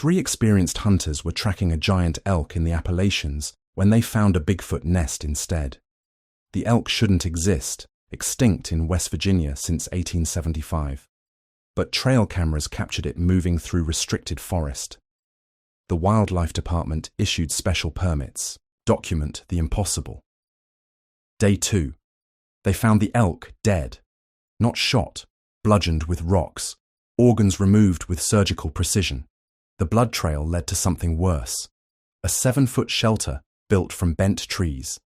Three experienced hunters were tracking a giant elk in the Appalachians when they found a Bigfoot nest instead. The elk shouldn't exist, extinct in West Virginia since 1875. But trail cameras captured it moving through restricted forest. The Wildlife Department issued special permits. Document the impossible. Day 2. They found the elk dead. Not shot, bludgeoned with rocks, organs removed with surgical precision. The blood trail led to something worse. A 7-foot shelter built from bent trees.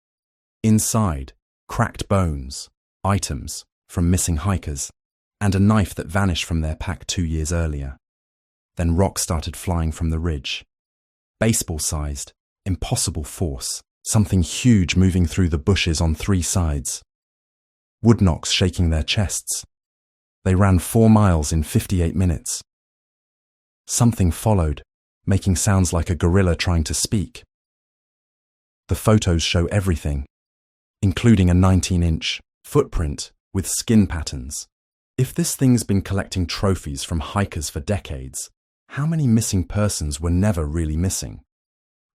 Inside, cracked bones, items from missing hikers, and a knife that vanished from their pack 2 years earlier. Then rocks started flying from the ridge. Baseball-sized, impossible force, something huge moving through the bushes on 3 sides. Woodknocks shaking their chests. They ran 4 miles in 58 minutes. Something followed, making sounds like a gorilla trying to speak. The photos show everything, including a 19-inch footprint with skin patterns. If this thing's been collecting trophies from hikers for decades, how many missing persons were never really missing?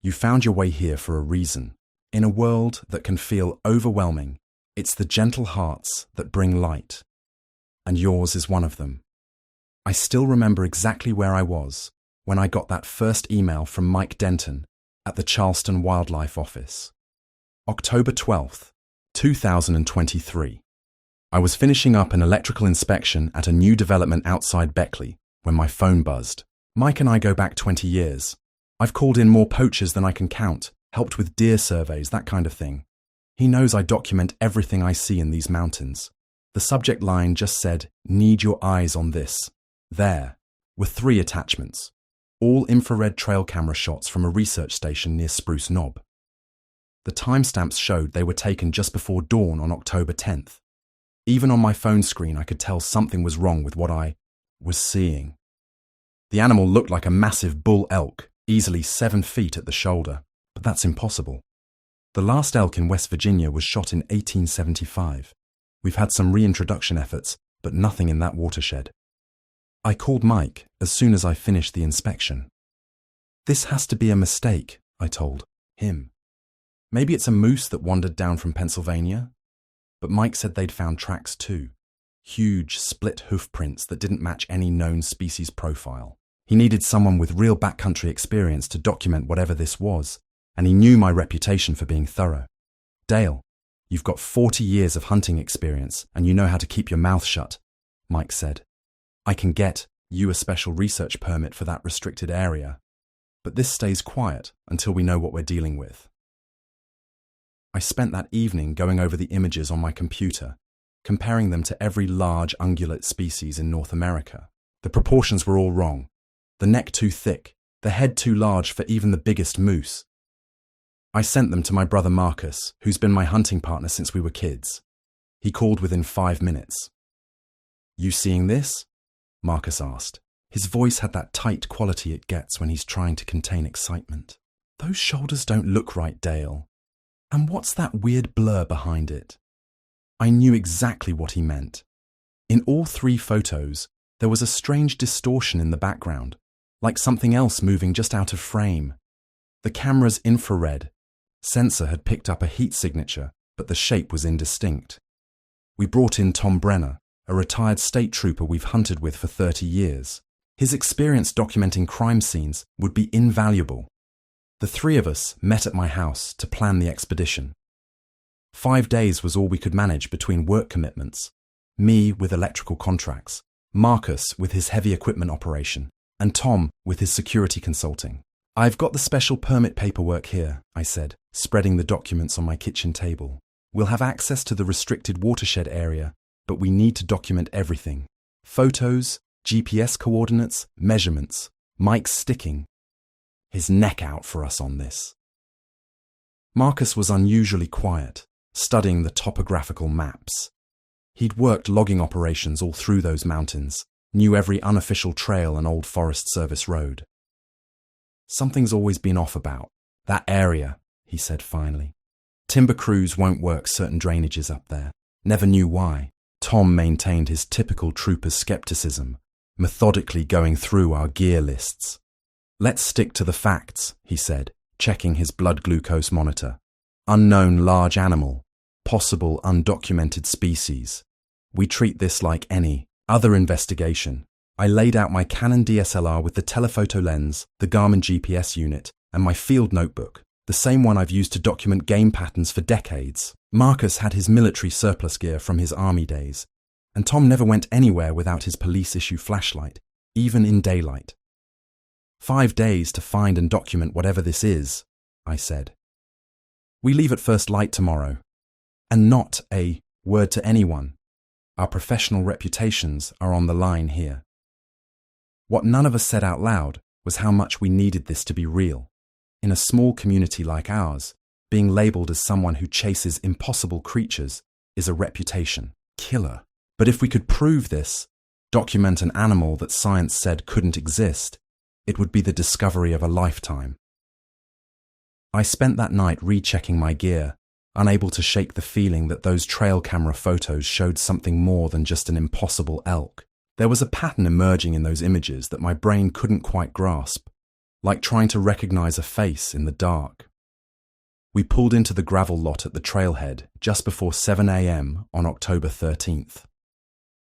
You found your way here for a reason. In a world that can feel overwhelming, it's the gentle hearts that bring light. And yours is one of them. I still remember exactly where I was when I got that first email from Mike Denton at the Charleston Wildlife Office. October 12th, 2023. I was finishing up an electrical inspection at a new development outside Beckley when my phone buzzed. Mike and I go back 20 years. I've called in more poachers than I can count, helped with deer surveys, that kind of thing. He knows I document everything I see in these mountains. The subject line just said, "Need your eyes on this." There were 3 attachments, all infrared trail camera shots from a research station near Spruce Knob. The timestamps showed they were taken just before dawn on October 10th. Even on my phone screen, I could tell something was wrong with what I was seeing. The animal looked like a massive bull elk, easily 7 feet at the shoulder, but that's impossible. The last elk in West Virginia was shot in 1875. We've had some reintroduction efforts, but nothing in that watershed. I called Mike as soon as I finished the inspection. "This has to be a mistake," I told him. "Maybe it's a moose that wandered down from Pennsylvania." But Mike said they'd found tracks too. Huge split hoof prints that didn't match any known species profile. He needed someone with real backcountry experience to document whatever this was, and he knew my reputation for being thorough. "Dale, you've got 40 years of hunting experience and you know how to keep your mouth shut," Mike said. "I can get you a special research permit for that restricted area, but this stays quiet until we know what we're dealing with." I spent that evening going over the images on my computer, comparing them to every large ungulate species in North America. The proportions were all wrong. The neck too thick, the head too large for even the biggest moose. I sent them to my brother Marcus, who's been my hunting partner since we were kids. He called within 5 minutes. "You seeing this?" Marcus asked. His voice had that tight quality it gets when he's trying to contain excitement. "Those shoulders don't look right, Dale. And what's that weird blur behind it?" I knew exactly what he meant. In all 3 photos, there was a strange distortion in the background, like something else moving just out of frame. The camera's infrared sensor had picked up a heat signature, but the shape was indistinct. We brought in Tom Brenner, a retired state trooper we've hunted with for 30 years. His experience documenting crime scenes would be invaluable. The 3 of us met at my house to plan the expedition. 5 days was all we could manage between work commitments, me with electrical contracts, Marcus with his heavy equipment operation, and Tom with his security consulting. "I've got the special permit paperwork here," I said, spreading the documents on my kitchen table. "We'll have access to the restricted watershed area, but we need to document everything. Photos, GPS coordinates, measurements. Mike's sticking his neck out for us on this." Marcus was unusually quiet, studying the topographical maps. He'd worked logging operations all through those mountains, knew every unofficial trail and old Forest Service road. "Something's always been off about that area," he said finally. "Timber crews won't work certain drainages up there. Never knew why." Tom maintained his typical trooper's skepticism, methodically going through our gear lists. Let's stick to the facts, he said, checking his blood glucose monitor. Unknown large animal, possible undocumented species. We treat this like any other investigation. I laid out my Canon DSLR with the telephoto lens, the Garmin GPS unit, and my field notebook, the same one I've used to document game patterns for decades. Marcus had his military surplus gear from his army days, and Tom never went anywhere without his police-issue flashlight, even in daylight. 5 days to find and document whatever this is, I said. We leave at first light tomorrow, and not a word to anyone. Our professional reputations are on the line here. What none of us said out loud was how much we needed this to be real. In a small community like ours, being labelled as someone who chases impossible creatures is a reputation killer. But if we could prove this, document an animal that science said couldn't exist, it would be the discovery of a lifetime. I spent that night rechecking my gear, unable to shake the feeling that those trail camera photos showed something more than just an impossible elk. There was a pattern emerging in those images that my brain couldn't quite grasp, like trying to recognize a face in the dark. We pulled into the gravel lot at the trailhead just before 7 a.m. on October 13th.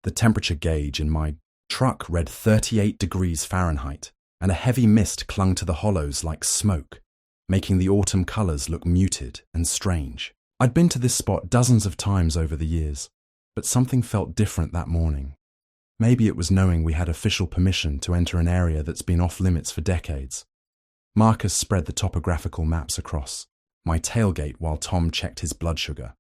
The temperature gauge in my truck read 38 degrees Fahrenheit, and a heavy mist clung to the hollows like smoke, making the autumn colors look muted and strange. I'd been to this spot dozens of times over the years, but something felt different that morning. Maybe it was knowing we had official permission to enter an area that's been off limits for decades. Marcus spread the topographical maps across my tailgate while Tom checked his blood sugar.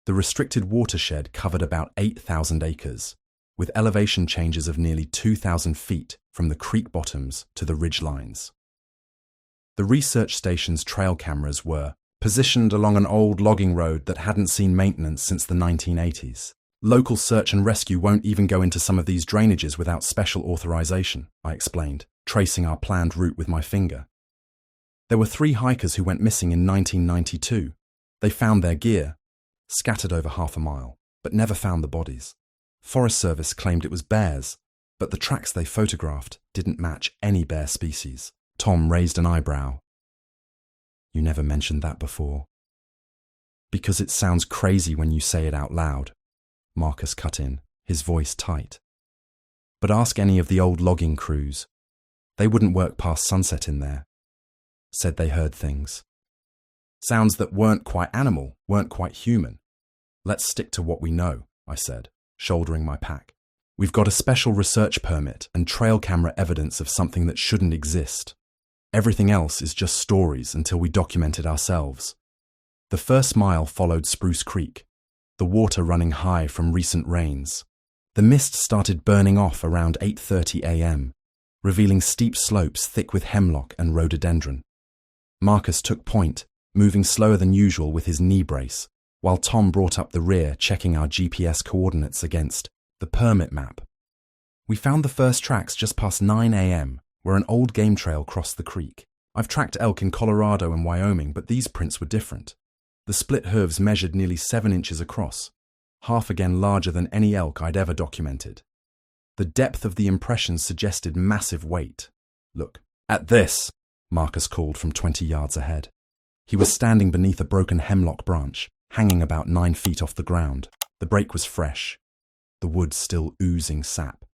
The restricted watershed covered about 8,000 acres, with elevation changes of nearly 2,000 feet from the creek bottoms to the ridge lines. The research station's trail cameras were positioned along an old logging road that hadn't seen maintenance since the 1980s. Local search and rescue won't even go into some of these drainages without special authorization, I explained, tracing our planned route with my finger. There were 3 hikers who went missing in 1992. They found their gear, scattered over half a mile, but never found the bodies. Forest Service claimed it was bears, but the tracks they photographed didn't match any bear species. Tom raised an eyebrow. You never mentioned that before. Because it sounds crazy when you say it out loud, Marcus cut in, his voice tight. But ask any of the old logging crews. They wouldn't work past sunset in there. Said they heard things. Sounds that weren't quite animal, weren't quite human. Let's stick to what we know, I said, shouldering my pack. We've got a special research permit and trail camera evidence of something that shouldn't exist. Everything else is just stories until we document it ourselves. The first mile followed Spruce Creek, the water running high from recent rains. The mist started burning off around 8:30 a.m., revealing steep slopes thick with hemlock and rhododendron. Marcus took point, moving slower than usual with his knee brace, while Tom brought up the rear, checking our GPS coordinates against the permit map. We found the first tracks just past 9 a.m., where an old game trail crossed the creek. I've tracked elk in Colorado and Wyoming, but these prints were different. The split hooves measured nearly 7 inches across, half again larger than any elk I'd ever documented. The depth of the impressions suggested massive weight. Look, at this, Marcus called from 20 yards ahead. He was standing beneath a broken hemlock branch, hanging about 9 feet off the ground. The break was fresh, the wood still oozing sap.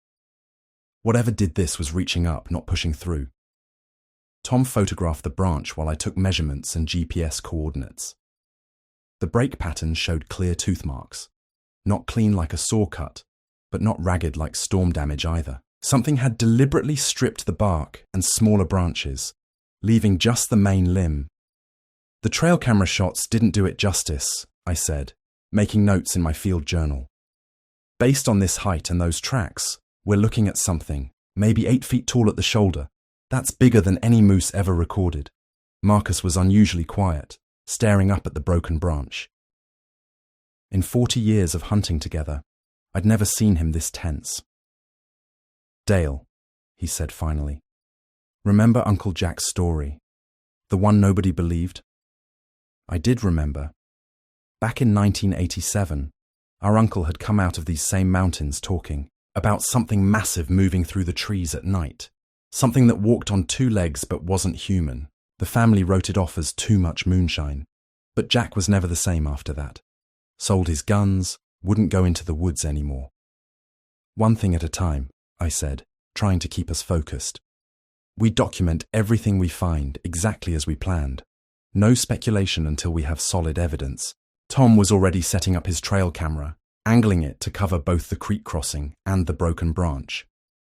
Whatever did this was reaching up, not pushing through. Tom photographed the branch while I took measurements and GPS coordinates. The break pattern showed clear tooth marks, not clean like a saw cut, but not ragged like storm damage either. Something had deliberately stripped the bark and smaller branches, leaving just the main limb. The trail camera shots didn't do it justice, I said, making notes in my field journal. Based on this height and those tracks, we're looking at something, maybe 8 feet tall at the shoulder. That's bigger than any moose ever recorded. Marcus was unusually quiet, staring up at the broken branch. In 40 years of hunting together, I'd never seen him this tense. Dale, he said finally, remember Uncle Jack's story? The one nobody believed? I did remember. Back in 1987, our uncle had come out of these same mountains talking about something massive moving through the trees at night, Something that walked on two legs but wasn't human. The family wrote it off as too much moonshine. But Jack was never the same after that. Sold his guns, wouldn't go into the woods anymore. One thing at a time, I said, trying to keep us focused. We document everything we find exactly as we planned. No speculation until we have solid evidence. Tom was already setting up his trail camera, angling it to cover both the creek crossing and the broken branch.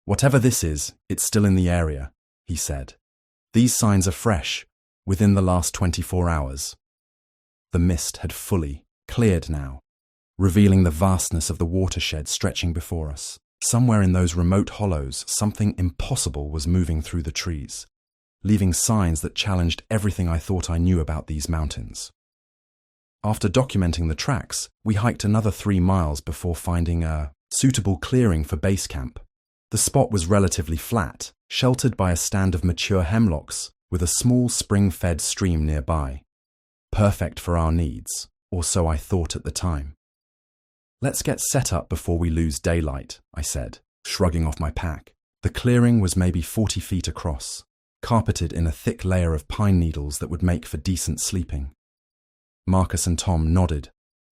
Whatever this is, it's still in the area, he said. These signs are fresh, within the last 24 hours. The mist had fully cleared now, revealing the vastness of the watershed stretching before us. Somewhere in those remote hollows, something impossible was moving through the trees, leaving signs that challenged everything I thought I knew about these mountains. After documenting the tracks, we hiked another 3 miles before finding a suitable clearing for base camp. The spot was relatively flat, sheltered by a stand of mature hemlocks with a small spring-fed stream nearby. Perfect for our needs, or so I thought at the time. Let's get set up before we lose daylight, I said, shrugging off my pack. The clearing was maybe 40 feet across, carpeted in a thick layer of pine needles that would make for decent sleeping. Marcus and Tom nodded,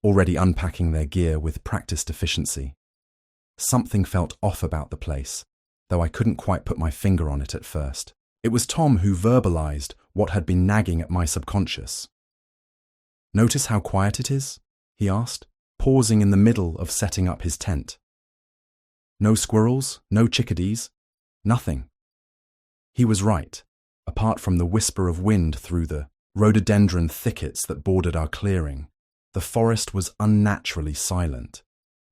already unpacking their gear with practiced efficiency. Something felt off about the place, though I couldn't quite put my finger on it at first. It was Tom who verbalized what had been nagging at my subconscious. "Notice how quiet it is?" he asked, pausing in the middle of setting up his tent. "No squirrels, no chickadees, nothing." He was right. Apart from the whisper of wind through the rhododendron thickets that bordered our clearing, the forest was unnaturally silent.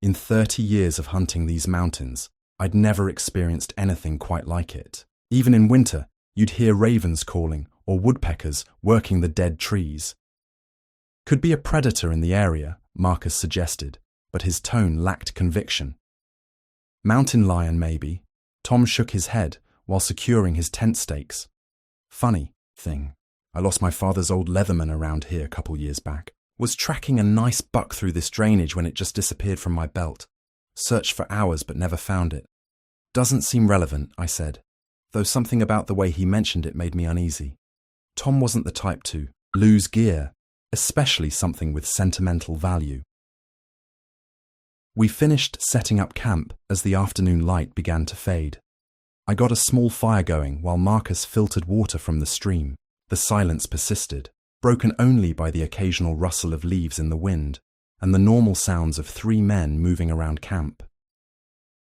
In 30 years of hunting these mountains, I'd never experienced anything quite like it. Even in winter, you'd hear ravens calling or woodpeckers working the dead trees. "Could be a predator in the area," Marcus suggested, but his tone lacked conviction. "Mountain lion, maybe." Tom shook his head while securing his tent stakes. "Funny thing, I lost my father's old Leatherman around here a couple years back. Was tracking a nice buck through this drainage when it just disappeared from my belt. Searched for hours but never found it." "Doesn't seem relevant," I said, though something about the way he mentioned it made me uneasy. Tom wasn't the type to lose gear, especially something with sentimental value. We finished setting up camp as the afternoon light began to fade. I got a small fire going while Marcus filtered water from the stream. The silence persisted, broken only by the occasional rustle of leaves in the wind and the normal sounds of 3 men moving around camp.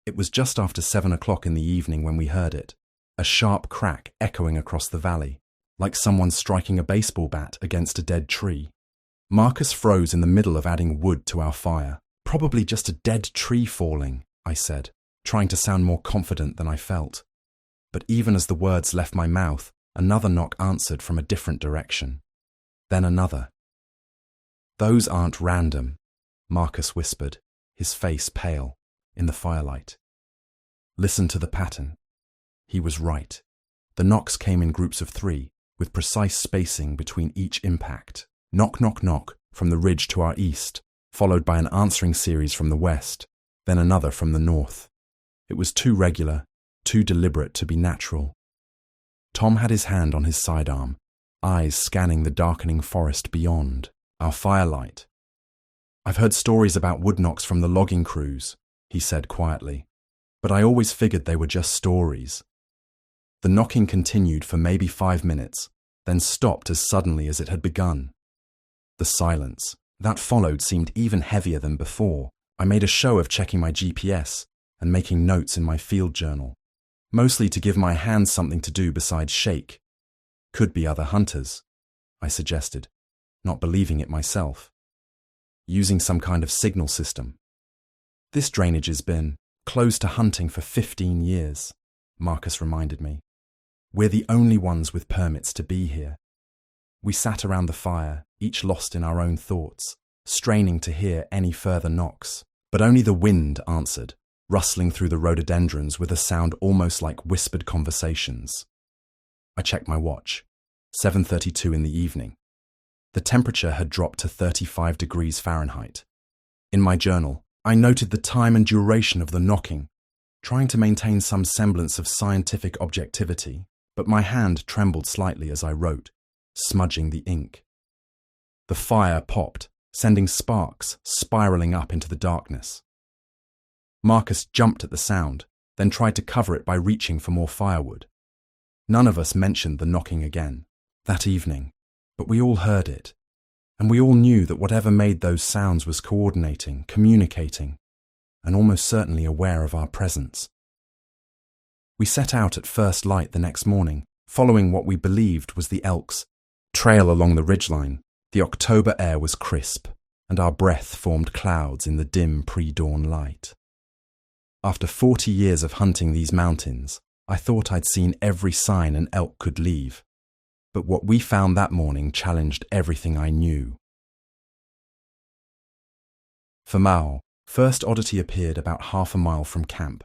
It was just after 7 o'clock in the evening when we heard it, a sharp crack echoing across the valley, like someone striking a baseball bat against a dead tree. Marcus froze in the middle of adding wood to our fire. "Probably just a dead tree falling," I said, trying to sound more confident than I felt. But even as the words left my mouth, another knock answered from a different direction. Then another. "Those aren't random," Marcus whispered, his face pale, in the firelight. "Listen to the pattern." He was right. The knocks came in groups of 3, with precise spacing between each impact. Knock, knock, knock from the ridge to our east, followed by an answering series from the west, then another from the north. It was too regular, too deliberate to be natural. Tom had his hand on his sidearm, eyes scanning the darkening forest beyond, our firelight. "I've heard stories about wood knocks from the logging crews," he said quietly, "but I always figured they were just stories." The knocking continued for maybe 5 minutes, then stopped as suddenly as it had begun. The silence that followed seemed even heavier than before. I made a show of checking my GPS and making notes in my field journal, mostly to give my hands something to do besides shake. "Could be other hunters," I suggested, not believing it myself. "Using some kind of signal system." "This drainage has been closed to hunting for 15 years, Marcus reminded me. "We're the only ones with permits to be here." We sat around the fire, each lost in our own thoughts, straining to hear any further knocks. But only the wind answered, rustling through the rhododendrons with a sound almost like whispered conversations. I checked my watch. 7:32 in the evening. The temperature had dropped to 35 degrees Fahrenheit. In my journal, I noted the time and duration of the knocking, trying to maintain some semblance of scientific objectivity, but my hand trembled slightly as I wrote, smudging the ink. The fire popped, sending sparks spiraling up into the darkness. Marcus jumped at the sound, then tried to cover it by reaching for more firewood. None of us mentioned the knocking again that evening, but we all heard it, and we all knew that whatever made those sounds was coordinating, communicating, and almost certainly aware of our presence. We set out at first light the next morning, following what we believed was the elk's trail along the ridgeline. The October air was crisp, and our breath formed clouds in the dim pre-dawn light. After 40 years of hunting these mountains, I thought I'd seen every sign an elk could leave, but what we found that morning challenged everything I knew. For Mao, first oddity appeared about half a mile from camp.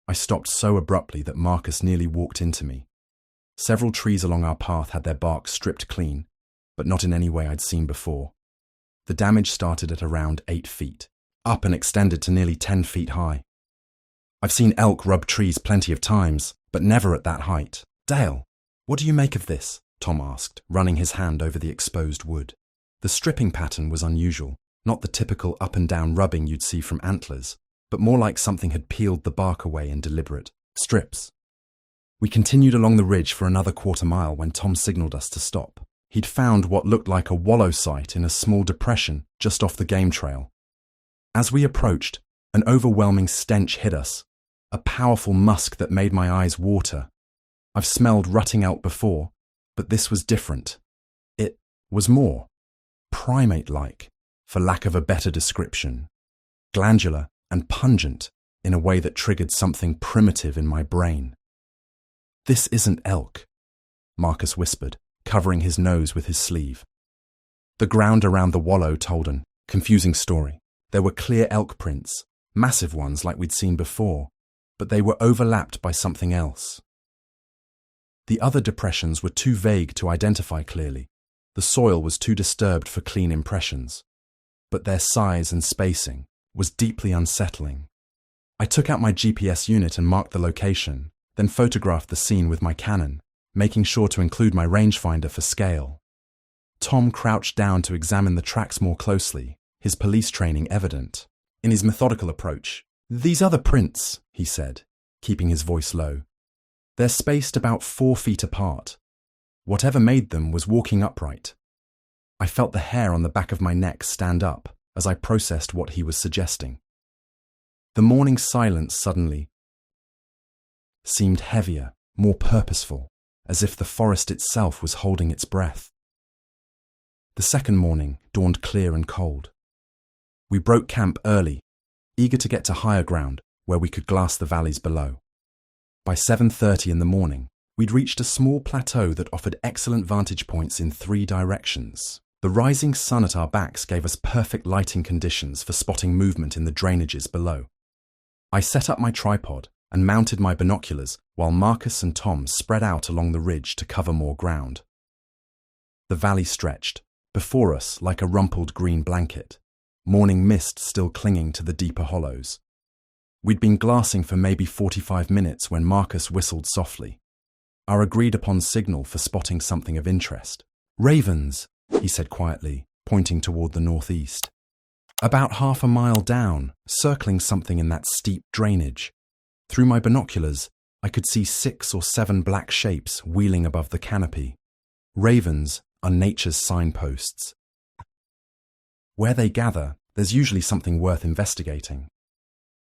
I stopped so abruptly that Marcus nearly walked into me. Several trees along our path had their bark stripped clean, but not in any way I'd seen before. The damage started at around 8 feet, up and extended to nearly 10 feet high. I've seen elk rub trees plenty of times, but never at that height. Dale, what do you make of this? Tom asked, running his hand over the exposed wood. The stripping pattern was unusual, not the typical up and down rubbing you'd see from antlers, but more like something had peeled the bark away in deliberate strips. We continued along the ridge for another quarter-mile when Tom signaled us to stop. He'd found what looked like a wallow site in a small depression just off the game trail. As we approached, an overwhelming stench hit us, a powerful musk that made my eyes water. I've smelled rutting elk before, but this was different. It was more primate-like, for lack of a better description, glandular and pungent in a way that triggered something primitive in my brain. "This isn't elk," Marcus whispered, covering his nose with his sleeve. The ground around the wallow told an confusing story. There were clear elk prints, massive ones like we'd seen before, but they were overlapped by something else. The other depressions were too vague to identify clearly. The soil was too disturbed for clean impressions, but their size and spacing was deeply unsettling. I took out my GPS unit and marked the location, then photographed the scene with my Canon, making sure to include my rangefinder for scale. Tom crouched down to examine the tracks more closely, his police training evident. In his methodical approach, "These other prints," he said, keeping his voice low. "They're spaced about 4 feet apart. Whatever made them was walking upright." I felt the hair on the back of my neck stand up as I processed what he was suggesting. The morning silence suddenly seemed heavier, more purposeful, as if the forest itself was holding its breath. The second morning dawned clear and cold. We broke camp early, eager to get to higher ground where we could glass the valleys below. By 7:30 in the morning, we'd reached a small plateau that offered excellent vantage points in 3 directions. The rising sun at our backs gave us perfect lighting conditions for spotting movement in the drainages below. I set up my tripod and mounted my binoculars while Marcus and Tom spread out along the ridge to cover more ground. The valley stretched before us like a rumpled green blanket, morning mist still clinging to the deeper hollows. We'd been glassing for maybe 45 minutes when Marcus whistled softly, our agreed-upon signal for spotting something of interest. "Ravens," he said quietly, pointing toward the northeast. About half a mile down, circling something in that steep drainage. Through my binoculars, I could see 6 or 7 black shapes wheeling above the canopy. Ravens are nature's signposts. Where they gather, there's usually something worth investigating.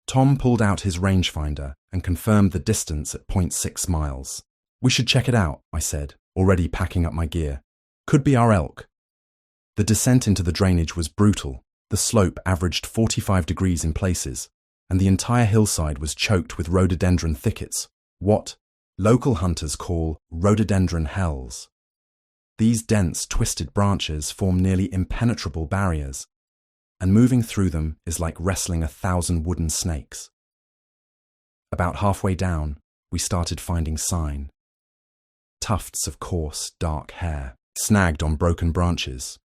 Tom pulled out his rangefinder and confirmed the distance at 0.6 miles. "We should check it out," I said, already packing up my gear. "Could be our elk." The descent into the drainage was brutal. The slope averaged 45 degrees in places, and the entire hillside was choked with rhododendron thickets, what local hunters call rhododendron hells. These dense, twisted branches form nearly impenetrable barriers, and moving through them is like wrestling 1,000 wooden snakes. About halfway down, we started finding sign. Tufts of coarse, dark hair, snagged on broken branches.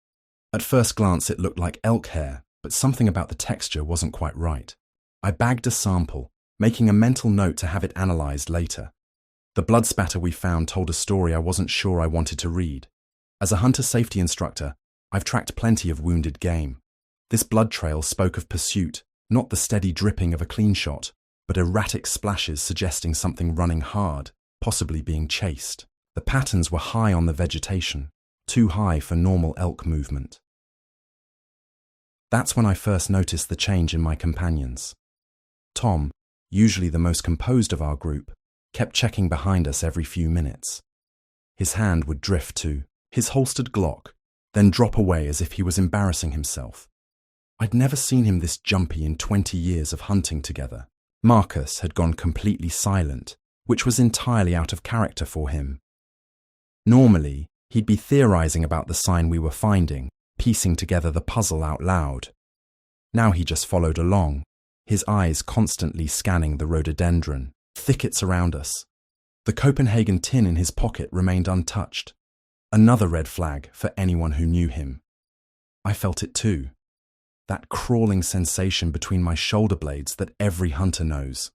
At first glance it looked like elk hair, but something about the texture wasn't quite right. I bagged a sample, making a mental note to have it analyzed later. The blood spatter we found told a story I wasn't sure I wanted to read. As a hunter safety instructor, I've tracked plenty of wounded game. This blood trail spoke of pursuit, not the steady dripping of a clean shot, but erratic splashes suggesting something running hard, possibly being chased. The patterns were high on the vegetation, too high for normal elk movement. That's when I first noticed the change in my companions. Tom, usually the most composed of our group, kept checking behind us every few minutes. His hand would drift to his holstered Glock, then drop away as if he was embarrassing himself. I'd never seen him this jumpy in 20 years of hunting together. Marcus had gone completely silent, which was entirely out of character for him. Normally, he'd be theorizing about the sign we were finding, piecing together the puzzle out loud. Now he just followed along, his eyes constantly scanning the rhododendron thickets around us. The Copenhagen tin in his pocket remained untouched. Another red flag for anyone who knew him. I felt it too. That crawling sensation between my shoulder blades that every hunter knows.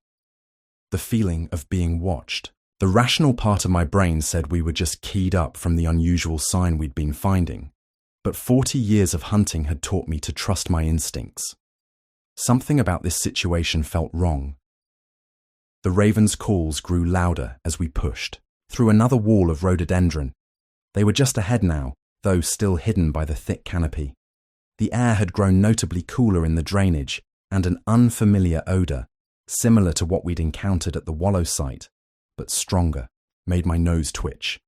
The feeling of being watched. The rational part of my brain said we were just keyed up from the unusual sign we'd been finding. But 40 years of hunting had taught me to trust my instincts. Something about this situation felt wrong. The ravens' calls grew louder as we pushed, through another wall of rhododendron. They were just ahead now, though still hidden by the thick canopy. The air had grown notably cooler in the drainage, and an unfamiliar odour, similar to what we'd encountered at the wallow site, but stronger, made my nose twitch.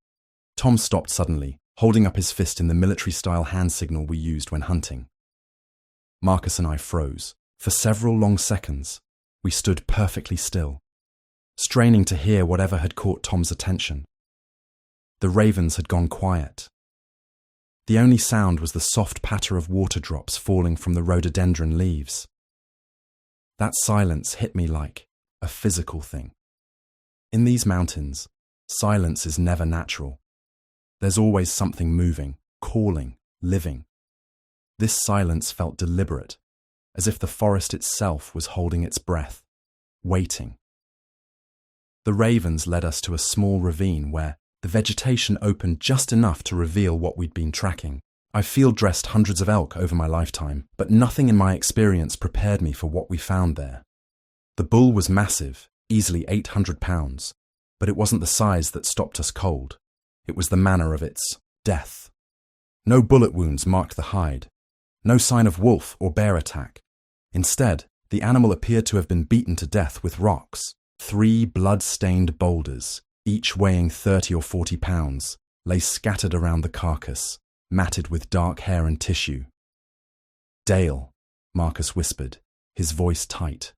Tom stopped suddenly, holding up his fist in the military-style hand signal we used when hunting. Marcus and I froze. For several long seconds, we stood perfectly still, straining to hear whatever had caught Tom's attention. The ravens had gone quiet. The only sound was the soft patter of water drops falling from the rhododendron leaves. That silence hit me like a physical thing. In these mountains, silence is never natural. There's always something moving, calling, living. This silence felt deliberate, as if the forest itself was holding its breath, waiting. The ravens led us to a small ravine where the vegetation opened just enough to reveal what we'd been tracking. I've field-dressed hundreds of elk over my lifetime, but nothing in my experience prepared me for what we found there. The bull was massive, easily 800 pounds, but it wasn't the size that stopped us cold. It was the manner of its death. No bullet wounds marked the hide, no sign of wolf or bear attack. Instead, the animal appeared to have been beaten to death with rocks. 3 blood-stained boulders, each weighing 30 or 40 pounds, lay scattered around the carcass, matted with dark hair and tissue. "Dale," Marcus whispered, his voice tight.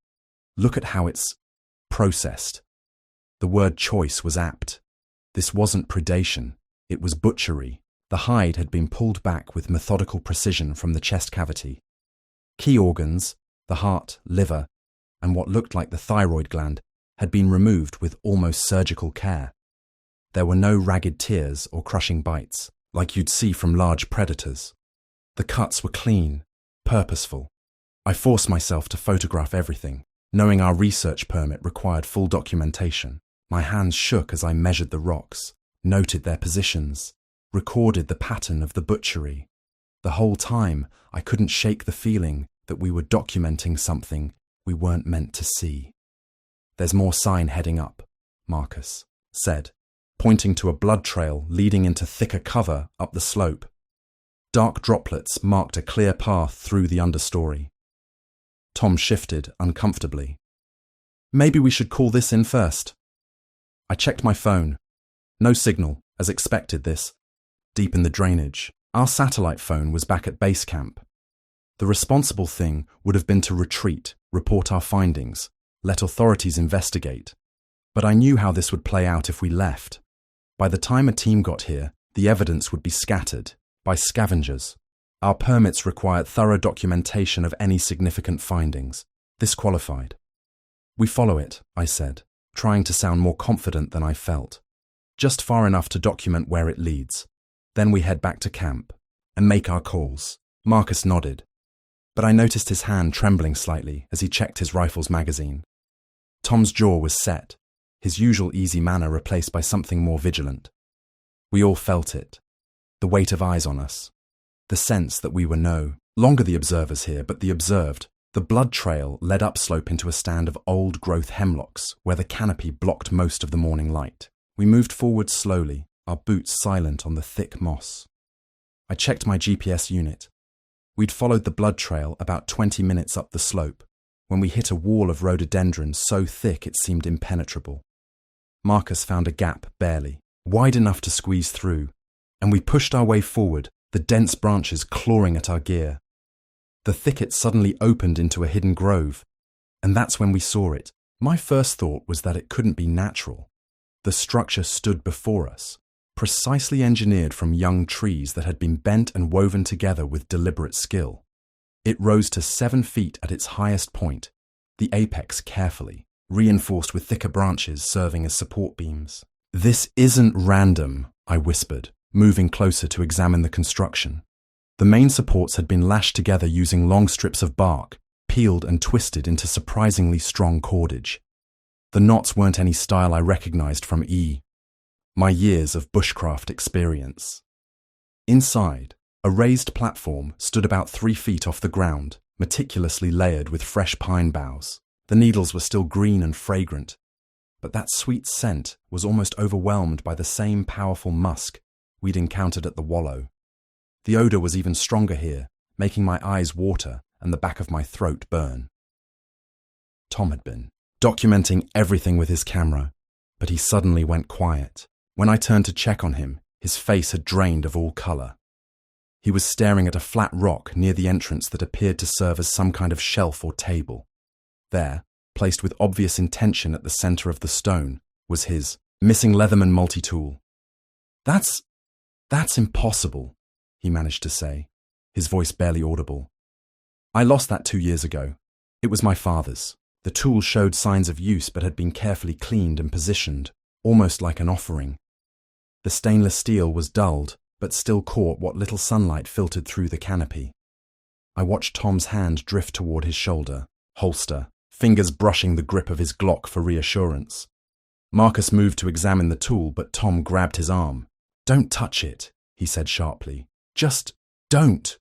"Look at how it's processed." The word choice was apt. This wasn't predation, it was butchery. The hide had been pulled back with methodical precision from the chest cavity. Key organs, the heart, liver, and what looked like the thyroid gland, had been removed with almost surgical care. There were no ragged tears or crushing bites, like you'd see from large predators. The cuts were clean, purposeful. I forced myself to photograph everything, knowing our research permit required full documentation. My hands shook as I measured the rocks, noted their positions, recorded the pattern of the butchery. The whole time, I couldn't shake the feeling that we were documenting something we weren't meant to see. "There's more sign heading up," Marcus said, pointing to a blood trail leading into thicker cover up the slope. Dark droplets marked a clear path through the understory. Tom shifted uncomfortably. "Maybe we should call this in first." I checked my phone. No signal, as expected this. Deep in the drainage, our satellite phone was back at base camp. The responsible thing would have been to retreat, report our findings, let authorities investigate. But I knew how this would play out if we left. By the time a team got here, the evidence would be scattered by scavengers. Our permits required thorough documentation of any significant findings. This qualified. "We follow it," I said, trying to sound more confident than I felt. "Just far enough to document where it leads. Then we head back to camp and make our calls." Marcus nodded, but I noticed his hand trembling slightly as he checked his rifle's magazine. Tom's jaw was set, his usual easy manner replaced by something more vigilant. We all felt it, the weight of eyes on us, the sense that we were no longer the observers here, but the observed. The blood trail led upslope into a stand of old-growth hemlocks where the canopy blocked most of the morning light. We moved forward slowly, our boots silent on the thick moss. I checked my GPS unit. We'd followed the blood trail about 20 minutes up the slope when we hit a wall of rhododendrons so thick it seemed impenetrable. Marcus found a gap barely, wide enough to squeeze through, and we pushed our way forward, the dense branches clawing at our gear. The thicket suddenly opened into a hidden grove, and that's when we saw it. My first thought was that it couldn't be natural. The structure stood before us, precisely engineered from young trees that had been bent and woven together with deliberate skill. It rose to 7 feet at its highest point, the apex carefully, reinforced with thicker branches serving as support beams. "This isn't random," I whispered, moving closer to examine the construction. The main supports had been lashed together using long strips of bark, peeled and twisted into surprisingly strong cordage. The knots weren't any style I recognized from my years of bushcraft experience. Inside, a raised platform stood about 3 feet off the ground, meticulously layered with fresh pine boughs. The needles were still green and fragrant, but that sweet scent was almost overwhelmed by the same powerful musk we'd encountered at the wallow. The odor was even stronger here, making my eyes water and the back of my throat burn. Tom had been documenting everything with his camera, but he suddenly went quiet. When I turned to check on him, his face had drained of all color. He was staring at a flat rock near the entrance that appeared to serve as some kind of shelf or table. There, placed with obvious intention at the center of the stone, was his missing Leatherman multi-tool. That's impossible," he managed to say, his voice barely audible. "I lost that 2 years ago. It was my father's. The tool showed signs of use but had been carefully cleaned and positioned, almost like an offering. The stainless steel was dulled, but still caught what little sunlight filtered through the canopy." I watched Tom's hand drift toward his shoulder, holster, fingers brushing the grip of his Glock for reassurance. Marcus moved to examine the tool, but Tom grabbed his arm. "Don't touch it," he said sharply. "Just don't."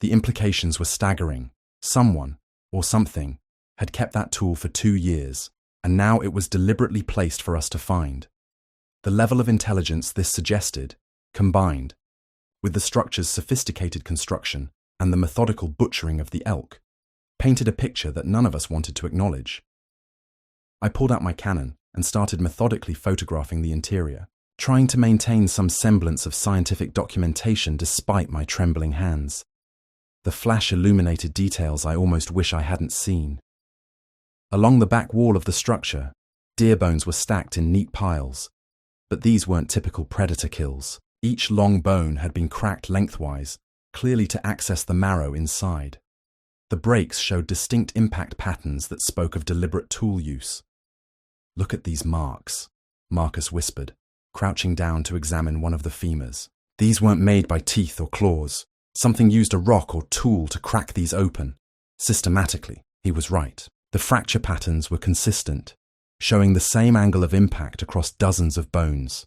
The implications were staggering. Someone, or something, had kept that tool for 2 years, and now it was deliberately placed for us to find. The level of intelligence this suggested, combined with the structure's sophisticated construction and the methodical butchering of the elk, painted a picture that none of us wanted to acknowledge. I pulled out my Canon and started methodically photographing the interior, trying to maintain some semblance of scientific documentation despite my trembling hands. The flash illuminated details I almost wish I hadn't seen. Along the back wall of the structure, deer bones were stacked in neat piles, but these weren't typical predator kills. Each long bone had been cracked lengthwise, clearly to access the marrow inside. The breaks showed distinct impact patterns that spoke of deliberate tool use. "Look at these marks," Marcus whispered, crouching down to examine one of the femurs. "These weren't made by teeth or claws. Something used a rock or tool to crack these open. Systematically." He was right. The fracture patterns were consistent, showing the same angle of impact across dozens of bones.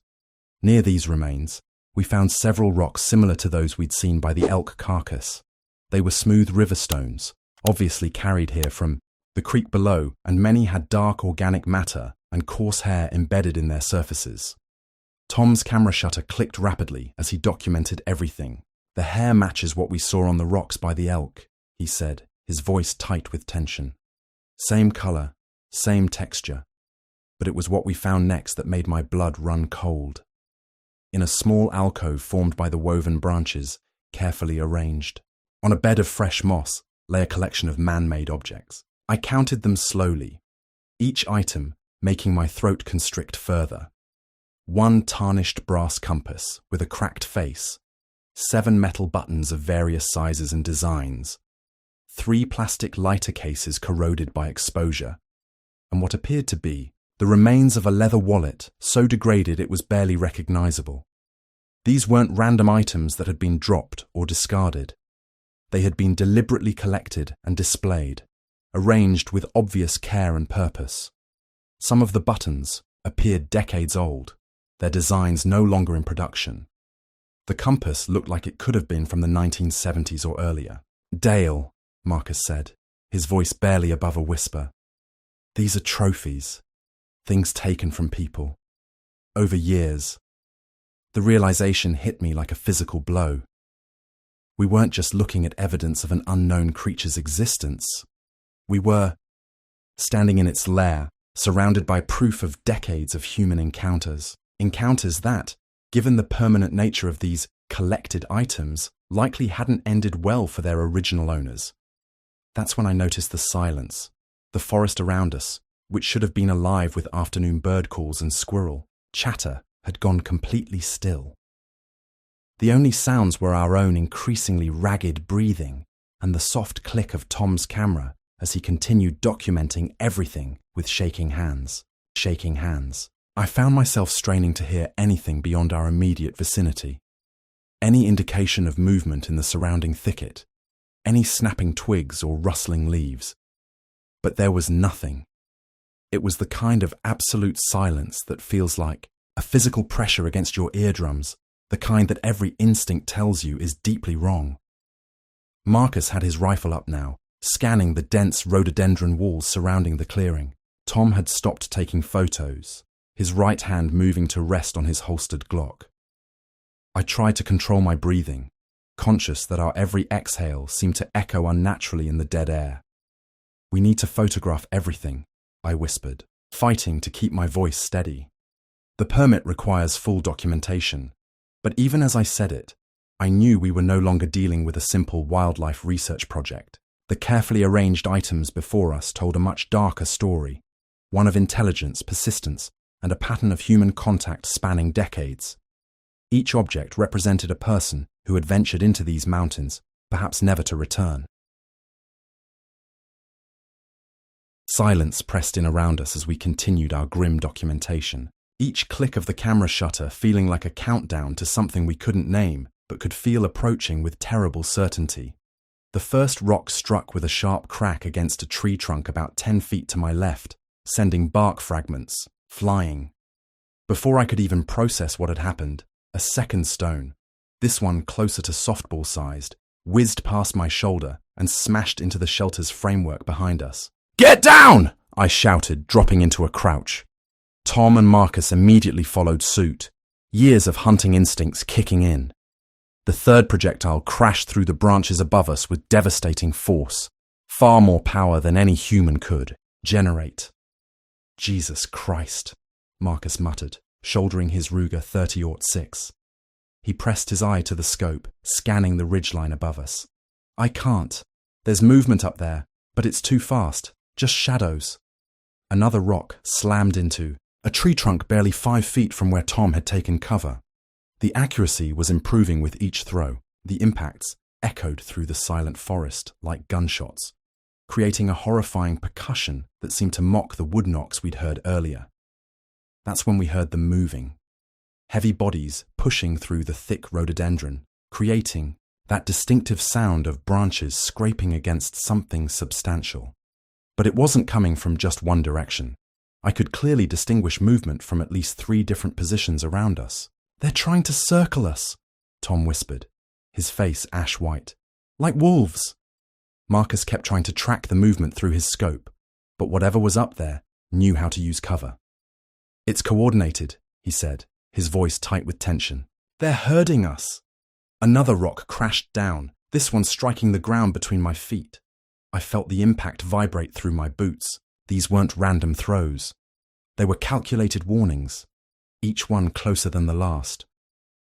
Near these remains, we found several rocks similar to those we'd seen by the elk carcass. They were smooth river stones, obviously carried here from the creek below, and many had dark organic matter and coarse hair embedded in their surfaces. Tom's camera shutter clicked rapidly as he documented everything. "The hair matches what we saw on the rocks by the elk," he said, his voice tight with tension. "Same color, same texture. But it was what we found next that made my blood run cold." In a small alcove formed by the woven branches, carefully arranged, on a bed of fresh moss, lay a collection of man-made objects. I counted them slowly, each item making my throat constrict further. 1 tarnished brass compass with a cracked face, 7 metal buttons of various sizes and designs, 3 plastic lighter cases corroded by exposure, and what appeared to be the remains of a leather wallet so degraded it was barely recognizable. These weren't random items that had been dropped or discarded. They had been deliberately collected and displayed, arranged with obvious care and purpose. Some of the buttons appeared decades old, their designs no longer in production. The compass looked like it could have been from the 1970s or earlier. "Dale," Marcus said, his voice barely above a whisper. "These are trophies, things taken from people, over years." The realization hit me like a physical blow. We weren't just looking at evidence of an unknown creature's existence. We were standing in its lair, surrounded by proof of decades of human encounters. Encounters that, given the permanent nature of these collected items, likely hadn't ended well for their original owners. That's when I noticed the silence. The forest around us, which should have been alive with afternoon bird calls and squirrel chatter, had gone completely still. The only sounds were our own increasingly ragged breathing and the soft click of Tom's camera as he continued documenting everything with shaking hands. I found myself straining to hear anything beyond our immediate vicinity. Any indication of movement in the surrounding thicket, any snapping twigs or rustling leaves. But there was nothing. It was the kind of absolute silence that feels like a physical pressure against your eardrums, the kind that every instinct tells you is deeply wrong. Marcus had his rifle up now, scanning the dense rhododendron walls surrounding the clearing. Tom had stopped taking photos, his right hand moving to rest on his holstered Glock. I tried to control my breathing, conscious that our every exhale seemed to echo unnaturally in the dead air. "We need to photograph everything," I whispered, fighting to keep my voice steady. The permit requires full documentation, but even as I said it, I knew we were no longer dealing with a simple wildlife research project. The carefully arranged items before us told a much darker story, one of intelligence, persistence, and a pattern of human contact spanning decades. Each object represented a person who had ventured into these mountains, perhaps never to return. Silence pressed in around us as we continued our grim documentation, each click of the camera shutter feeling like a countdown to something we couldn't name, but could feel approaching with terrible certainty. The first rock struck with a sharp crack against a tree trunk about 10 feet to my left, sending bark fragments flying. Before I could even process what had happened, a second stone, this one closer to softball-sized, whizzed past my shoulder and smashed into the shelter's framework behind us. "Get down!" I shouted, dropping into a crouch. Tom and Marcus immediately followed suit, years of hunting instincts kicking in. The third projectile crashed through the branches above us with devastating force, far more power than any human could generate. "Jesus Christ," Marcus muttered, shouldering his Ruger 30-06. He pressed his eye to the scope, scanning the ridgeline above us. "I can't. There's movement up there, but it's too fast. Just shadows." Another rock slammed into a tree trunk barely 5 feet from where Tom had taken cover. The accuracy was improving with each throw. The impacts echoed through the silent forest like gunshots, creating a horrifying percussion that seemed to mock the wood knocks we'd heard earlier. That's when we heard them moving, heavy bodies pushing through the thick rhododendron, creating that distinctive sound of branches scraping against something substantial. But it wasn't coming from just one direction. I could clearly distinguish movement from at least 3 different positions around us. "They're trying to circle us," Tom whispered, his face ash white. "Like wolves." Marcus kept trying to track the movement through his scope, but whatever was up there knew how to use cover. "It's coordinated," he said, his voice tight with tension. "They're herding us." Another rock crashed down, this one striking the ground between my feet. I felt the impact vibrate through my boots. These weren't random throws. They were calculated warnings, each one closer than the last.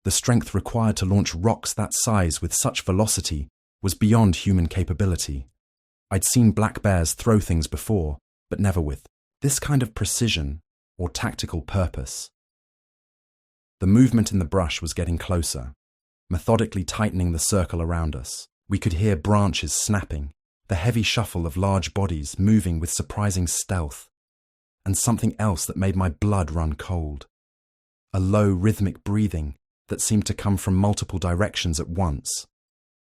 The strength required to launch rocks that size with such velocity was beyond human capability. I'd seen black bears throw things before, but never with this kind of precision or tactical purpose. The movement in the brush was getting closer, methodically tightening the circle around us. We could hear branches snapping, the heavy shuffle of large bodies moving with surprising stealth, and something else that made my blood run cold. A low, rhythmic breathing that seemed to come from multiple directions at once.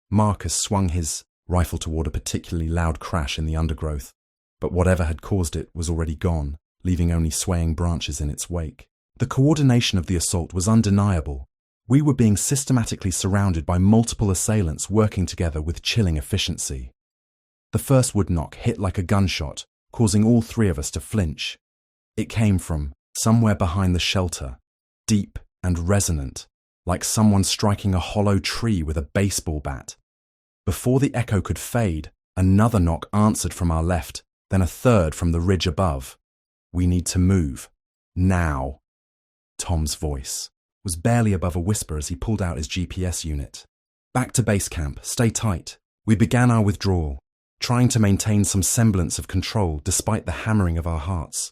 Marcus swung his rifle toward a particularly loud crash in the undergrowth, but whatever had caused it was already gone. leaving only swaying branches in its wake. The coordination of the assault was undeniable. We were being systematically surrounded by multiple assailants working together with chilling efficiency. The first wood knock hit like a gunshot, causing all three of us to flinch. It came from somewhere behind the shelter, deep and resonant, like someone striking a hollow tree with a baseball bat. Before the echo could fade, another knock answered from our left, then a third from the ridge above. "We need to move. Now." Tom's voice was barely above a whisper as he pulled out his GPS unit. "Back to base camp. Stay tight." We began our withdrawal, trying to maintain some semblance of control despite the hammering of our hearts.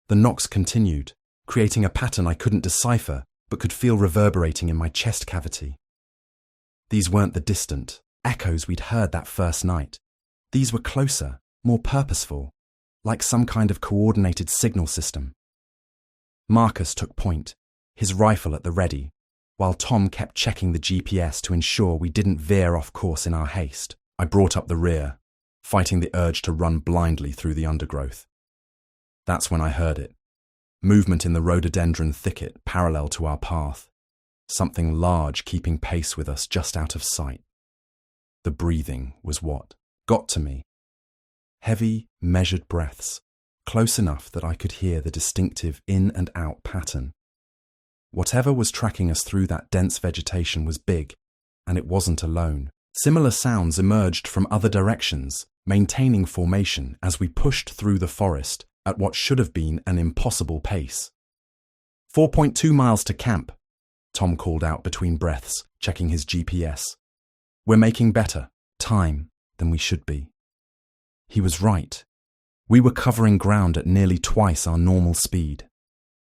The knocks continued, creating a pattern I couldn't decipher but could feel reverberating in my chest cavity. These weren't the distant echoes we'd heard that first night. These were closer, more purposeful, like some kind of coordinated signal system. Marcus took point, his rifle at the ready, while Tom kept checking the GPS to ensure we didn't veer off course in our haste. I brought up the rear, fighting the urge to run blindly through the undergrowth. That's when I heard it. Movement in the rhododendron thicket parallel to our path. Something large keeping pace with us just out of sight. The breathing was what got to me. Heavy, measured breaths, close enough that I could hear the distinctive in and out pattern. Whatever was tracking us through that dense vegetation was big, and it wasn't alone. Similar sounds emerged from other directions, maintaining formation as we pushed through the forest at what should have been an impossible pace. 4.2 miles to camp, Tom called out between breaths, checking his GPS. We're making better time than we should be. He was right. We were covering ground at nearly twice our normal speed.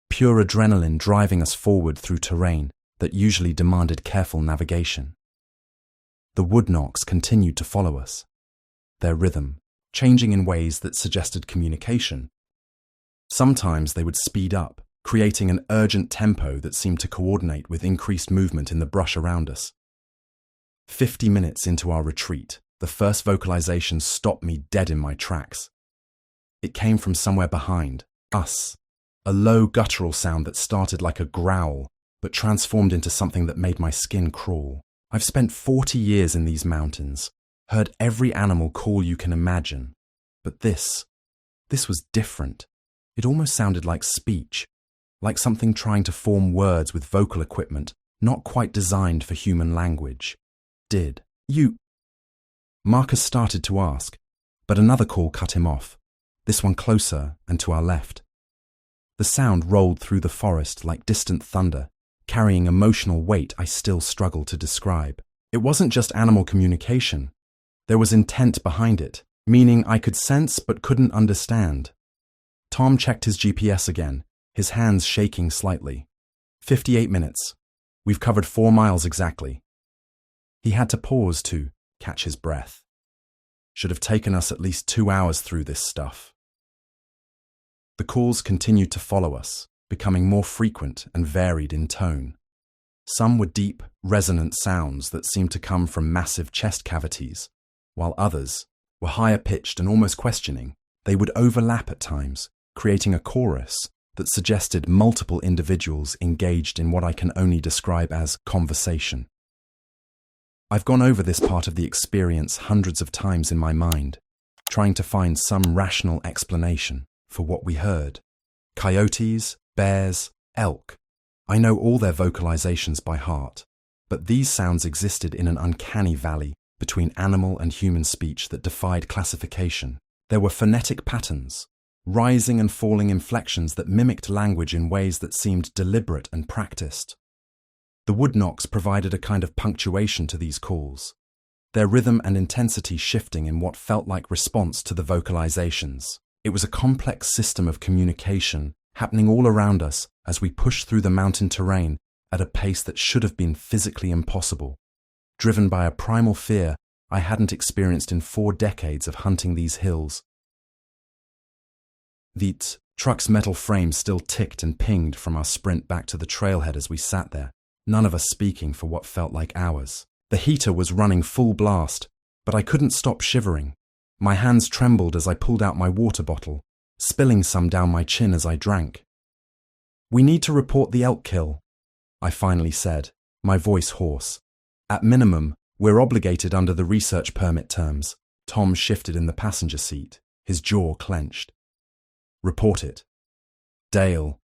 Pure adrenaline driving us forward through terrain that usually demanded careful navigation. The wood knocks continued to follow us, their rhythm changing in ways that suggested communication. Sometimes they would speed up, creating an urgent tempo that seemed to coordinate with increased movement in the brush around us. 50 minutes into our retreat, the first vocalization stopped me dead in my tracks. It came from somewhere behind us, a low guttural sound that started like a growl, but transformed into something that made my skin crawl. I've spent 40 years in these mountains, heard every animal call you can imagine, but this was different. It almost sounded like speech, like something trying to form words with vocal equipment not quite designed for human language. Did you? Marcus started to ask, but another call cut him off, this one closer and to our left. The sound rolled through the forest like distant thunder, carrying emotional weight I still struggle to describe. It wasn't just animal communication. There was intent behind it, meaning I could sense but couldn't understand. Tom checked his GPS again, his hands shaking slightly. 58 minutes. We've covered 4 miles exactly. He had to pause to catch his breath. Should have taken us at least 2 hours through this stuff. The calls continued to follow us, becoming more frequent and varied in tone. Some were deep, resonant sounds that seemed to come from massive chest cavities, while others were higher pitched and almost questioning. They would overlap at times, creating a chorus that suggested multiple individuals engaged in what I can only describe as conversation. I've gone over this part of the experience hundreds of times in my mind, trying to find some rational explanation for what we heard. Coyotes, bears, elk. I know all their vocalizations by heart, but these sounds existed in an uncanny valley between animal and human speech that defied classification. There were phonetic patterns, rising and falling inflections that mimicked language in ways that seemed deliberate and practiced. The wood knocks provided a kind of punctuation to these calls, their rhythm and intensity shifting in what felt like response to the vocalizations. It was a complex system of communication happening all around us as we pushed through the mountain terrain at a pace that should have been physically impossible, driven by a primal fear I hadn't experienced in 4 decades of hunting these hills. The truck's metal frame still ticked and pinged from our sprint back to the trailhead as we sat there, none of us speaking for what felt like hours. The heater was running full blast, but I couldn't stop shivering. My hands trembled as I pulled out my water bottle, spilling some down my chin as I drank. "We need to report the elk kill," I finally said, my voice hoarse. "At minimum, we're obligated under the research permit terms." Tom shifted in the passenger seat, his jaw clenched. "Report it. Dale,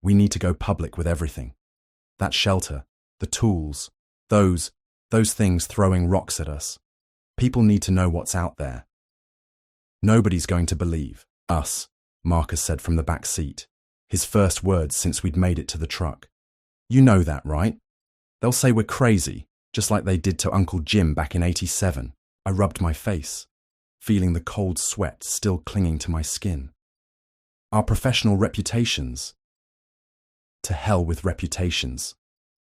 we need to go public with everything. That shelter, the tools, those things throwing rocks at us. People need to know what's out there." "Nobody's going to believe us," Marcus said from the back seat, his first words since we'd made it to the truck. "You know that, right? They'll say we're crazy, just like they did to Uncle Jim back in '87. I rubbed my face, feeling the cold sweat still clinging to my skin. "Our professional reputations." "To hell with reputations,"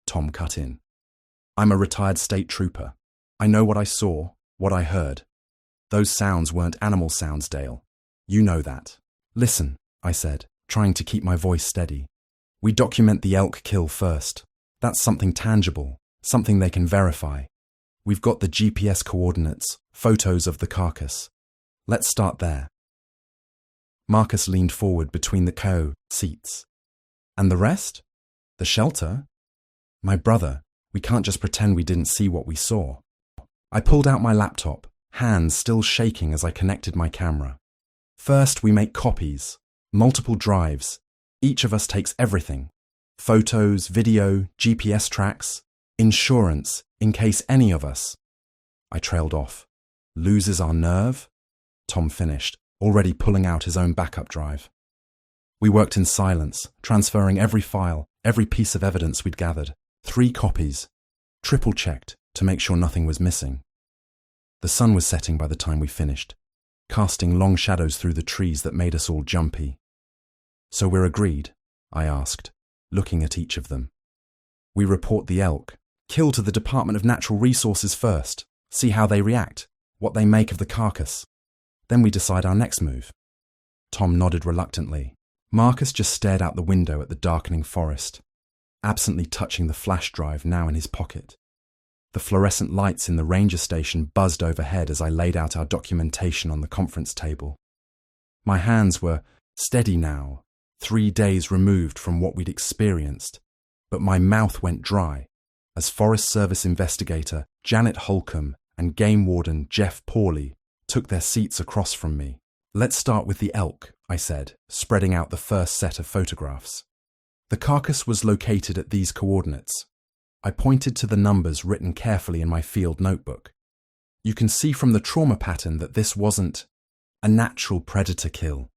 Tom cut in. "I'm a retired state trooper. I know what I saw, what I heard. Those sounds weren't animal sounds, Dale. You know that." "Listen," I said, trying to keep my voice steady. "We document the elk kill first. That's something tangible, something they can verify. We've got the GPS coordinates, photos of the carcass. Let's start there." Marcus leaned forward between the seats. "And the rest? The shelter?" "My brother, we can't just pretend we didn't see what we saw." I pulled out my laptop, hands still shaking as I connected my camera. "First, we make copies, multiple drives. Each of us takes everything. Photos, video, GPS tracks, insurance, in case any of us," I trailed off, "loses our nerve." Tom finished, already pulling out his own backup drive. We worked in silence, transferring every file, every piece of evidence we'd gathered. 3 copies, triple-checked to make sure nothing was missing. The sun was setting by the time we finished, casting long shadows through the trees that made us all jumpy. "So we're agreed?" I asked, looking at each of them. "We report the elk, kill to the Department of Natural Resources first, see how they react, what they make of the carcass. Then we decide our next move." Tom nodded reluctantly. Marcus just stared out the window at the darkening forest, absently touching the flash drive now in his pocket. The fluorescent lights in the ranger station buzzed overhead as I laid out our documentation on the conference table. My hands were steady now, 3 days removed from what we'd experienced, but my mouth went dry as Forest Service investigator Janet Holcomb and Game Warden Jeff Pawley took their seats across from me. "Let's start with the elk," I said, spreading out the first set of photographs. "The carcass was located at these coordinates." I pointed to the numbers written carefully in my field notebook. "You can see from the trauma pattern that this wasn't a natural predator kill."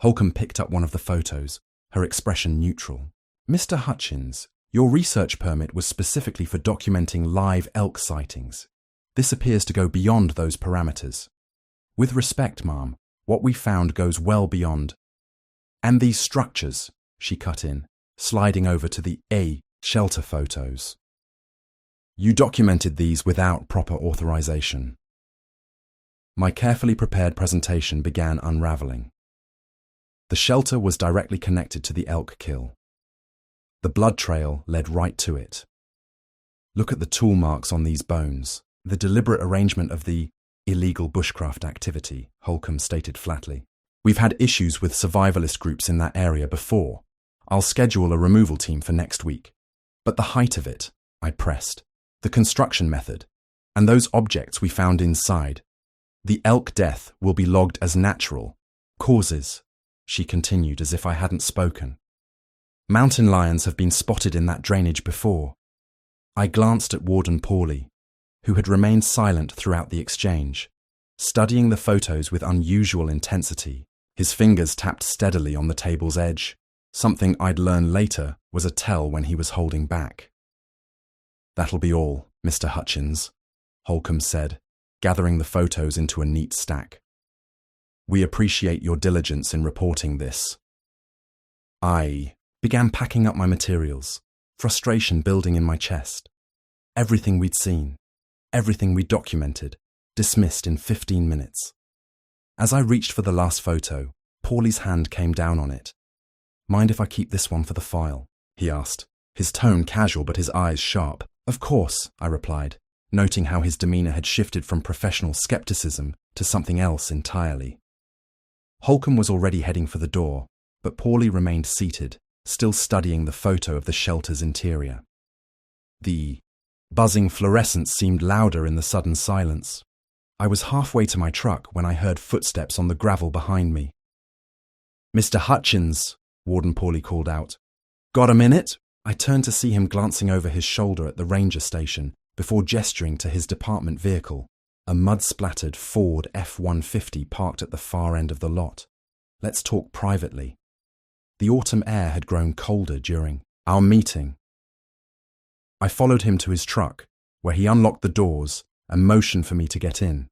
Holcomb picked up one of the photos, her expression neutral. "Mr. Hutchins, your research permit was specifically for documenting live elk sightings. This appears to go beyond those parameters. With respect, ma'am, what we found goes well beyond." "And these structures," she cut in, sliding over to the shelter photos. "You documented these without proper authorization." My carefully prepared presentation began unraveling. The shelter was directly connected to the elk kill. The blood trail led right to it. "Look at the tool marks on these bones, the deliberate arrangement of the illegal bushcraft activity," Holcomb stated flatly. "We've had issues with survivalist groups in that area before. I'll schedule a removal team for next week. But the height of it," I pressed, "the construction method, and those objects we found inside. The elk death will be logged as natural. Causes," she continued as if I hadn't spoken. "Mountain lions have been spotted in that drainage before." I glanced at Warden Pawley, who had remained silent throughout the exchange, studying the photos with unusual intensity. His fingers tapped steadily on the table's edge, something I'd learn later was a tell when he was holding back. "That'll be all, Mr. Hutchins," Holcomb said, gathering the photos into a neat stack. "We appreciate your diligence in reporting this." I began packing up my materials, frustration building in my chest. Everything we'd seen, everything we documented, dismissed in 15 minutes. As I reached for the last photo, Pawley's hand came down on it. "Mind if I keep this one for the file?" he asked, his tone casual but his eyes sharp. "Of course," I replied, noting how his demeanor had shifted from professional skepticism to something else entirely. Holcomb was already heading for the door, but Paulie remained seated, still studying the photo of the shelter's interior. The buzzing fluorescence seemed louder in the sudden silence. I was halfway to my truck when I heard footsteps on the gravel behind me. "Mr. Hutchins," Warden Paulie called out. "Got a minute?" I turned to see him glancing over his shoulder at the ranger station before gesturing to his department vehicle, a mud-splattered Ford F-150 parked at the far end of the lot. "Let's talk privately." The autumn air had grown colder during our meeting. I followed him to his truck, where he unlocked the doors and motioned for me to get in.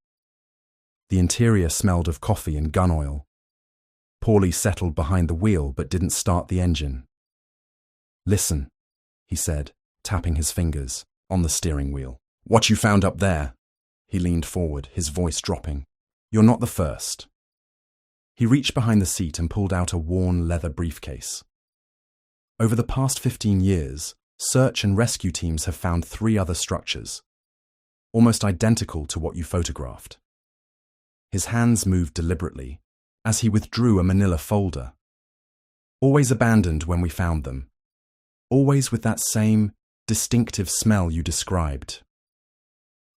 The interior smelled of coffee and gun oil. Paulie settled behind the wheel but didn't start the engine. "Listen," he said, tapping his fingers on the steering wheel. "What you found up there?" He leaned forward, his voice dropping. "You're not the first." He reached behind the seat and pulled out a worn leather briefcase. Over the past 15 years, search and rescue teams have found 3 other structures, almost identical to what you photographed. His hands moved deliberately as he withdrew a manila folder. "Always abandoned when we found them. Always with that same distinctive smell you described."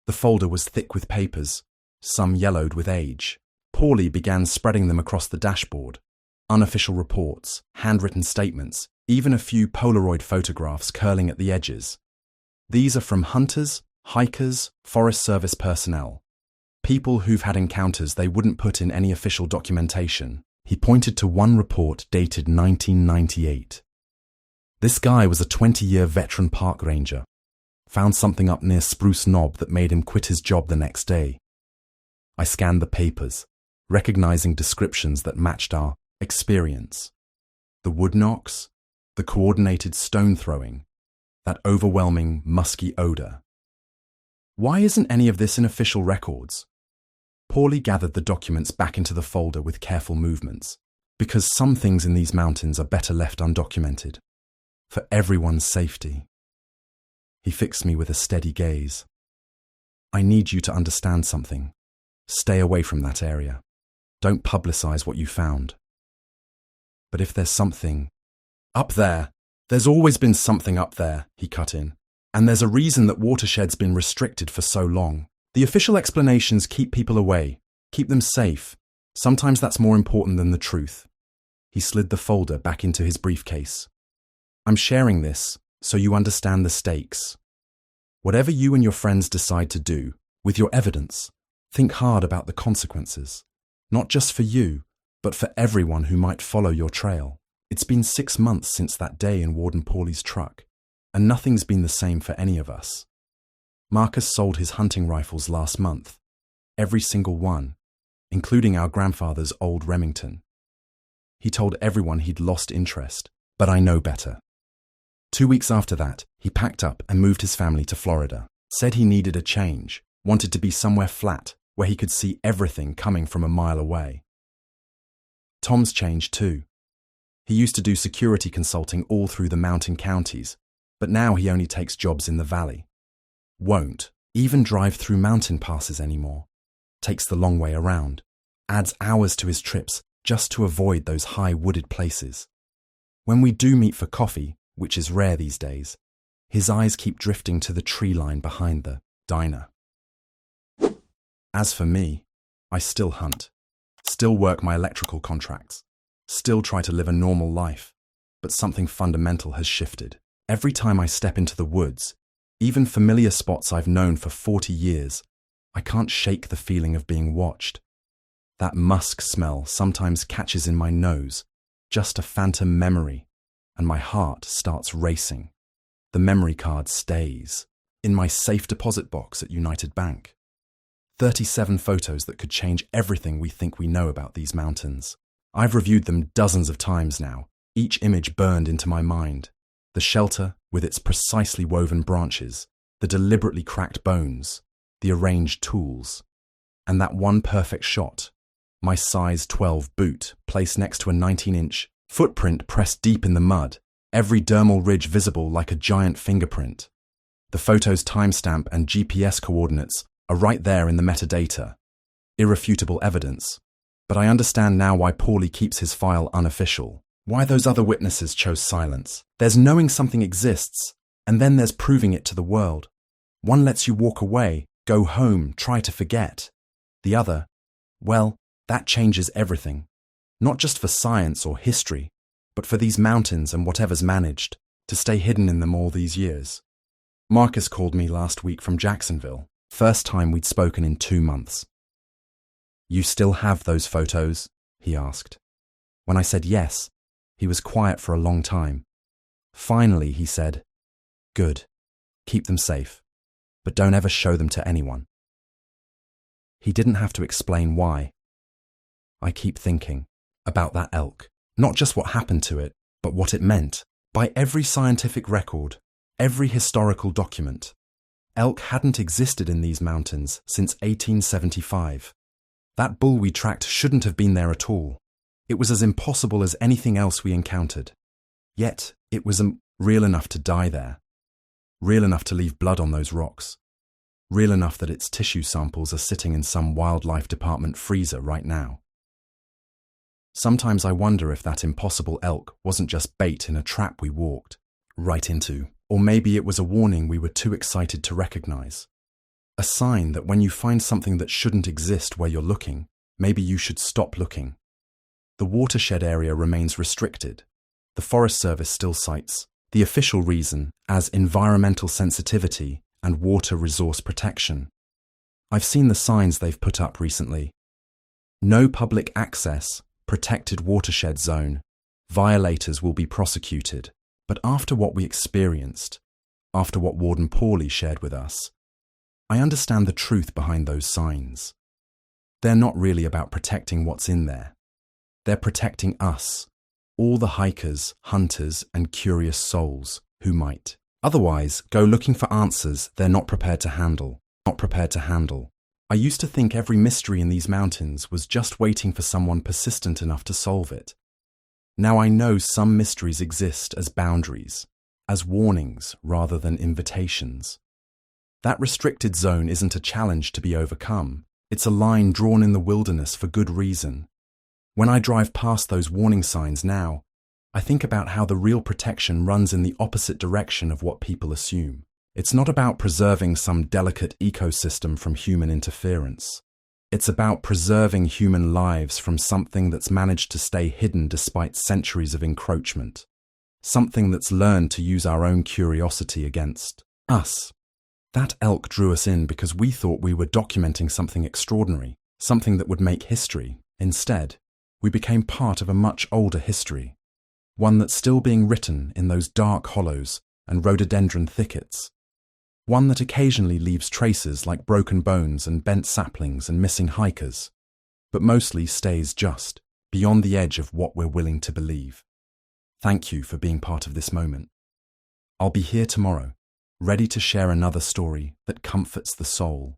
The folder was thick with papers, some yellowed with age. Paulie began spreading them across the dashboard. Unofficial reports, handwritten statements, even a few Polaroid photographs curling at the edges. "These are from hunters, hikers, Forest Service personnel. People who've had encounters they wouldn't put in any official documentation." He pointed to one report dated 1998. This guy was a 20-year veteran park ranger. Found something up near Spruce Knob that made him quit his job the next day. I scanned the papers, recognizing descriptions that matched our experience. The wood knocks, the coordinated stone throwing, that overwhelming musky odor. "Why isn't any of this in official records?" Paulie gathered the documents back into the folder with careful movements. "Because some things in these mountains are better left undocumented. For everyone's safety." He fixed me with a steady gaze. "I need you to understand something. Stay away from that area. Don't publicize what you found. But if there's something up there, there's always been something up there," he cut in. "And there's a reason that watershed's been restricted for so long. The official explanations keep people away, keep them safe. Sometimes that's more important than the truth." He slid the folder back into his briefcase. "I'm sharing this so you understand the stakes. Whatever you and your friends decide to do, with your evidence, think hard about the consequences. Not just for you, but for everyone who might follow your trail. It's been 6 months since that day in Warden Paulie's truck, and nothing's been the same for any of us. Marcus sold his hunting rifles last month, every single one, including our grandfather's old Remington. He told everyone he'd lost interest, but I know better. 2 weeks after that, he packed up and moved his family to Florida. Said he needed a change, wanted to be somewhere flat, where he could see everything coming from a mile away. Tom's changed too. He used to do security consulting all through the mountain counties, but now he only takes jobs in the valley. Won't even drive through mountain passes anymore. Takes the long way around. Adds hours to his trips just to avoid those high wooded places. When we do meet for coffee, which is rare these days, his eyes keep drifting to the tree line behind the diner. As for me, I still hunt, still work my electrical contracts, still try to live a normal life, but something fundamental has shifted. Every time I step into the woods, even familiar spots I've known for 40 years, I can't shake the feeling of being watched. That musk smell sometimes catches in my nose, just a phantom memory, and my heart starts racing. The memory card stays in my safe deposit box at United Bank. 37 photos that could change everything we think we know about these mountains. I've reviewed them dozens of times now, each image burned into my mind. The shelter with its precisely woven branches, the deliberately cracked bones, the arranged tools, and that one perfect shot, my size 12 boot placed next to a 19-inch footprint pressed deep in the mud, every dermal ridge visible like a giant fingerprint. The photo's timestamp and GPS coordinates are right there in the metadata. Irrefutable evidence. But I understand now why Paulie keeps his file unofficial. Why those other witnesses chose silence. There's knowing something exists, and then there's proving it to the world. One lets you walk away, go home, try to forget. The other, well, that changes everything. Not just for science or history, but for these mountains and whatever's managed to stay hidden in them all these years. Marcus called me last week from Jacksonville. First time we'd spoken in 2 months. "You still have those photos?" he asked. When I said yes, he was quiet for a long time. Finally, he said, "Good. Keep them safe, but don't ever show them to anyone." He didn't have to explain why. I keep thinking about that elk, not just what happened to it, but what it meant. By every scientific record, every historical document, elk hadn't existed in these mountains since 1875. That bull we tracked shouldn't have been there at all. It was as impossible as anything else we encountered. Yet, it was real enough to die there. Real enough to leave blood on those rocks. Real enough that its tissue samples are sitting in some wildlife department freezer right now. Sometimes I wonder if that impossible elk wasn't just bait in a trap we walked right into, or maybe it was a warning we were too excited to recognize. A sign that when you find something that shouldn't exist where you're looking, maybe you should stop looking. The watershed area remains restricted. The Forest Service still cites the official reason as environmental sensitivity and water resource protection. I've seen the signs they've put up recently. No public access, protected watershed zone. Violators will be prosecuted. But after what we experienced, after what Warden Paulie shared with us, I understand the truth behind those signs. They're not really about protecting what's in there. They're protecting us, all the hikers, hunters, and curious souls who might otherwise go looking for answers they're not prepared to handle. I used to think every mystery in these mountains was just waiting for someone persistent enough to solve it. Now I know some mysteries exist as boundaries, as warnings rather than invitations. That restricted zone isn't a challenge to be overcome. It's a line drawn in the wilderness for good reason. When I drive past those warning signs now, I think about how the real protection runs in the opposite direction of what people assume. It's not about preserving some delicate ecosystem from human interference. It's about preserving human lives from something that's managed to stay hidden despite centuries of encroachment. Something that's learned to use our own curiosity against us. That elk drew us in because we thought we were documenting something extraordinary, something that would make history. Instead, we became part of a much older history, one that's still being written in those dark hollows and rhododendron thickets, one that occasionally leaves traces like broken bones and bent saplings and missing hikers, but mostly stays just beyond the edge of what we're willing to believe. Thank you for being part of this moment. I'll be here tomorrow, ready to share another story that comforts the soul.